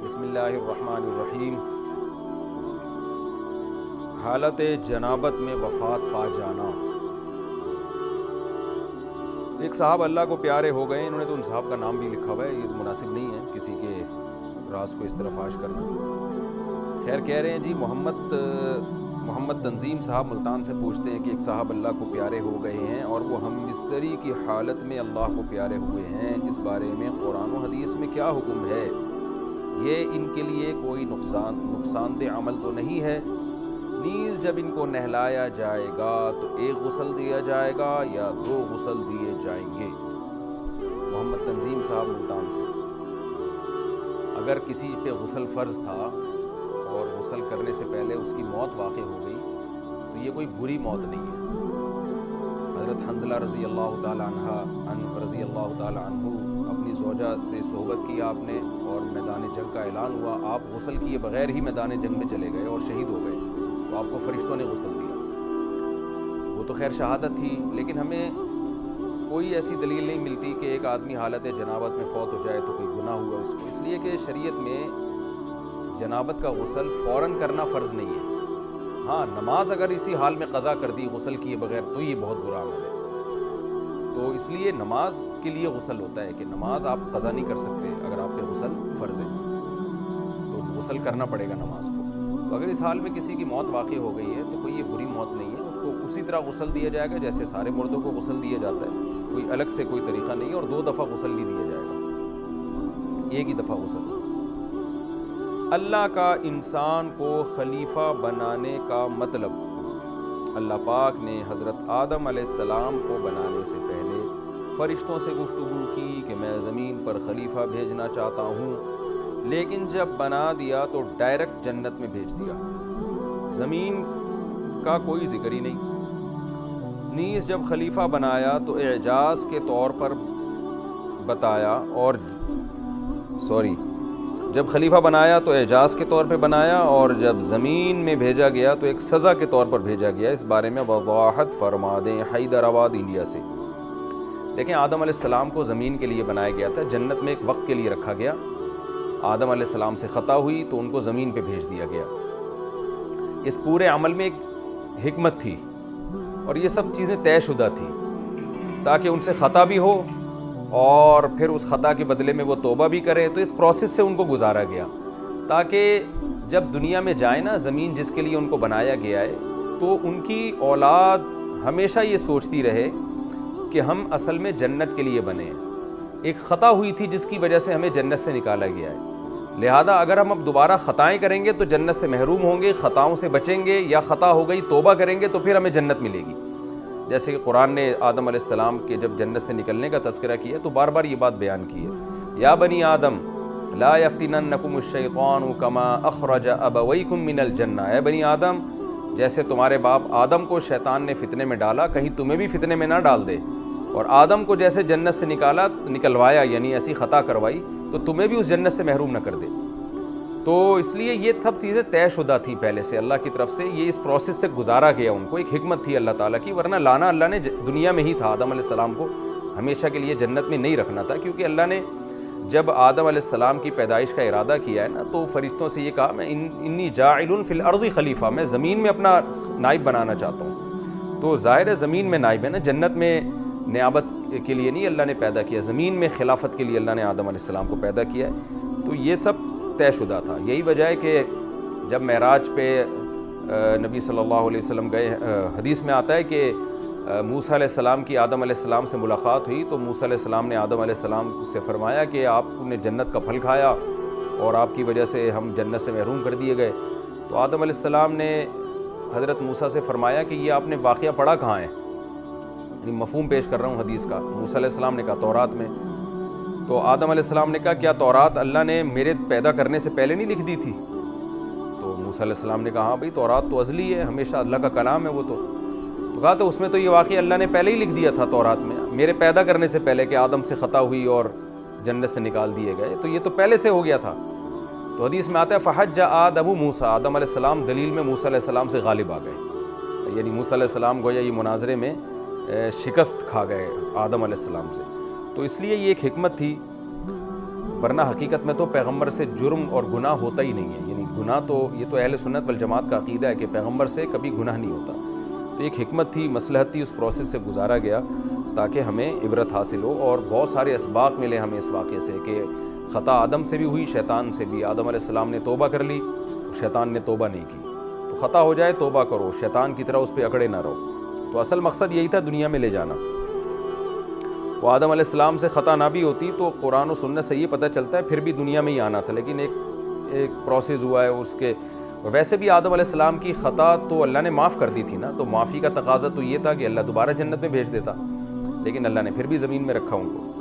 بسم اللہ الرحمن الرحیم۔ حالت جنابت میں وفات پا جانا۔ ایک صاحب اللہ کو پیارے ہو گئے، انہوں نے تو ان صاحب کا نام بھی لکھا ہوا ہے، یہ مناسب نہیں ہے کسی کے راز کو اس طرح فاش کرنا۔ خیر کہہ رہے ہیں جی محمد تنظیم صاحب ملتان سے پوچھتے ہیں کہ ایک صاحب اللہ کو پیارے ہو گئے ہیں اور وہ ہم مستری کی حالت میں اللہ کو پیارے ہوئے ہیں، اس بارے میں قرآن و حدیث میں کیا حکم ہے؟ یہ ان کے لیے کوئی نقصان دہ عمل تو نہیں ہے؟ نیز جب ان کو نہلایا جائے گا تو ایک غسل دیا جائے گا یا 2 غسل دیے جائیں گے؟ محمد تنظیم صاحب ملتان سے۔ اگر کسی پہ غسل فرض تھا اور غسل کرنے سے پہلے اس کی موت واقع ہو گئی تو یہ کوئی بری موت نہیں ہے۔ حضرت حنظلہ رضی اللہ تعالی عنہ اپنی زوجہ سے صحبت کی آپ نے اور میدان جنگ کا اعلان ہوا، آپ غسل کیے بغیر ہی میدان جنگ میں چلے گئے اور شہید ہو گئے، تو آپ کو فرشتوں نے غسل دیا۔ وہ تو خیر شہادت تھی، لیکن ہمیں کوئی ایسی دلیل نہیں ملتی کہ ایک آدمی حالت جنابت میں فوت ہو جائے تو کوئی گناہ ہوا اس کو، اس لیے کہ شریعت میں جنابت کا غسل فوراً کرنا فرض نہیں ہے۔ ہاں، نماز اگر اسی حال میں قضا کر دی غسل کیے بغیر تو یہ بہت برا عمل ہے، تو اس لیے نماز کے لیے غسل ہوتا ہے کہ نماز آپ قضا نہیں کر سکتے، اگر آپ پہ غسل فرض ہے تو غسل کرنا پڑے گا نماز کو۔ تو اگر اس حال میں کسی کی موت واقع ہو گئی ہے تو کوئی یہ بری موت نہیں ہے، اس کو اسی طرح غسل دیا جائے گا جیسے سارے مردوں کو غسل دیا جاتا ہے، کوئی الگ سے کوئی طریقہ نہیں ہے، اور 2 دفعہ غسل نہیں دیا جائے گا، ایک ہی دفعہ غسل۔ اللہ کا انسان کو خلیفہ بنانے کا مطلب، اللہ پاک نے حضرت آدم علیہ السلام کو بنانے سے پہلے فرشتوں سے گفتگو کی کہ میں زمین پر خلیفہ بھیجنا چاہتا ہوں، لیکن جب بنا دیا تو ڈائریکٹ جنت میں بھیج دیا، زمین کا کوئی ذکر ہی نہیں۔ نیز جب خلیفہ بنایا تو اعجاز کے طور پر بتایا جب خلیفہ بنایا تو اعجاز کے طور پہ بنایا، اور جب زمین میں بھیجا گیا تو ایک سزا کے طور پر بھیجا گیا۔ اس بارے میں وضاحت فرما دیں۔ حیدرآباد انڈیا سے۔ دیکھیں، آدم علیہ السلام کو زمین کے لیے بنایا گیا تھا، جنت میں ایک وقت کے لیے رکھا گیا، آدم علیہ السلام سے خطا ہوئی تو ان کو زمین پہ بھیج دیا گیا۔ اس پورے عمل میں ایک حکمت تھی اور یہ سب چیزیں طے شدہ تھیں تاکہ ان سے خطا بھی ہو اور پھر اس خطا کے بدلے میں وہ توبہ بھی کریں، تو اس پروسیس سے ان کو گزارا گیا تاکہ جب دنیا میں جائیں نا، زمین جس کے لیے ان کو بنایا گیا ہے، تو ان کی اولاد ہمیشہ یہ سوچتی رہے کہ ہم اصل میں جنت کے لیے بنے ہیں، ایک خطا ہوئی تھی جس کی وجہ سے ہمیں جنت سے نکالا گیا ہے، لہذا اگر ہم اب دوبارہ خطائیں کریں گے تو جنت سے محروم ہوں گے، خطاؤں سے بچیں گے، یا خطا ہو گئی توبہ کریں گے تو پھر ہمیں جنت ملے گی۔ جیسے کہ قرآن نے آدم علیہ السلام کے جب جنت سے نکلنے کا تذکرہ کیا تو بار بار یہ بات بیان کی ہے، یا بنی آدم لا یفتننکم الشیطان کما اخرج ابویکم من الجنہ، اے بنی آدم، جیسے تمہارے باپ آدم کو شیطان نے فتنے میں ڈالا، کہیں تمہیں بھی فتنے میں نہ ڈال دے، اور آدم کو جیسے جنت سے نکلوایا، یعنی ایسی خطا کروائی تو تمہیں بھی اس جنت سے محروم نہ کر دے۔ تو اس لیے یہ سب چیزیں طے شدہ تھیں پہلے سے، اللہ کی طرف سے یہ اس پروسیس سے گزارا گیا، ان کو ایک حکمت تھی اللہ تعالیٰ کی، ورنہ لانا اللہ نے دنیا میں ہی تھا، آدم علیہ السلام کو ہمیشہ کے لیے جنت میں نہیں رکھنا تھا، کیونکہ اللہ نے جب آدم علیہ السلام کی پیدائش کا ارادہ کیا ہے نا، تو فرشتوں سے یہ کہا میں انی جاعل فی الارض خلیفہ، میں زمین میں اپنا نائب بنانا چاہتا ہوں، تو ظاہر ہے زمین میں نائب ہے نا، جنت میں نیابت کے لیے نہیں اللہ نے پیدا کیا، زمین میں خلافت کے لیے اللہ نے آدم علیہ السلام کو پیدا کیا ہے، تو یہ سب طے شدہ تھا۔ یہی وجہ ہے کہ جب معراج پہ نبی صلی اللہ علیہ وسلم گئے، حدیث میں آتا ہے کہ موسیٰ علیہ السلام کی آدم علیہ السلام سے ملاقات ہوئی تو موسیٰ علیہ السلام نے آدم علیہ السلام سے فرمایا کہ آپ نے جنت کا پھل کھایا اور آپ کی وجہ سے ہم جنت سے محروم کر دیے گئے، تو آدم علیہ السلام نے حضرت موسیٰ سے فرمایا کہ یہ آپ نے واقعہ پڑھا کہاں ہے، یعنی مفہوم پیش کر رہا ہوں حدیث کا۔ موسیٰ علیہ السلام نے کہا تورات میں، تو آدم علیہ السلام نے کہا کیا تورات اللہ نے میرے پیدا کرنے سے پہلے نہیں لکھ دی تھی؟ تو موسیٰ علیہ السلام نے کہا ہاں بھائی تورات تو ازلی ہے، ہمیشہ اللہ کا کلام ہے وہ، تو کہا تو اس میں تو یہ واقعہ اللہ نے پہلے ہی لکھ دیا تھا تورات میں، میرے پیدا کرنے سے پہلے کہ آدم سے خطا ہوئی اور جنت سے نکال دیے گئے، تو یہ تو پہلے سے ہو گیا تھا۔ تو حدیث میں آتا ہے فحج آدم موسیٰ، آدم علیہ السلام دلیل میں موسیٰ علیہ السلام سے غالب آ گئے، یعنی موسیٰ علیہ السلام گویا یہ مناظرے میں شکست کھا گئے آدم علیہ السلام سے، تو اس لیے یہ ایک حکمت تھی۔ ورنہ حقیقت میں تو پیغمبر سے جرم اور گناہ ہوتا ہی نہیں ہے. یعنی گناہ تو یہ تو اہل سنت والجماعت کا عقیدہ ہے کہ پیغمبر سے کبھی گناہ نہیں ہوتا. تو ایک حکمت تھی, مصلحت تھی, اس پروسیس سے گزارا گیا تاکہ ہمیں عبرت حاصل ہو. اور بہت سارے اسباق ملے ہمیں اس واقعے سے کہ خطا آدم سے بھی ہوئی, شیطان سے بھی. آدم علیہ السلام نے توبہ کر لی, شیطان نے توبہ نہیں کی. تو خطا ہو جائے توبہ کرو, شیطان کی طرح اس پہ اکڑے نہ رہو. تو اصل مقصد یہی تھا دنیا میں لے جانا. وہ آدم علیہ السلام سے خطا نہ بھی ہوتی تو قرآن و سنت سے یہ پتہ چلتا ہے پھر بھی دنیا میں ہی آنا تھا, لیکن ایک پروسیس ہوا ہے اس کے. ویسے بھی آدم علیہ السلام کی خطا تو اللہ نے معاف کر دی تھی نا, تو معافی کا تقاضا تو یہ تھا کہ اللہ دوبارہ جنت میں بھیج دیتا, لیکن اللہ نے پھر بھی زمین میں رکھا ان کو.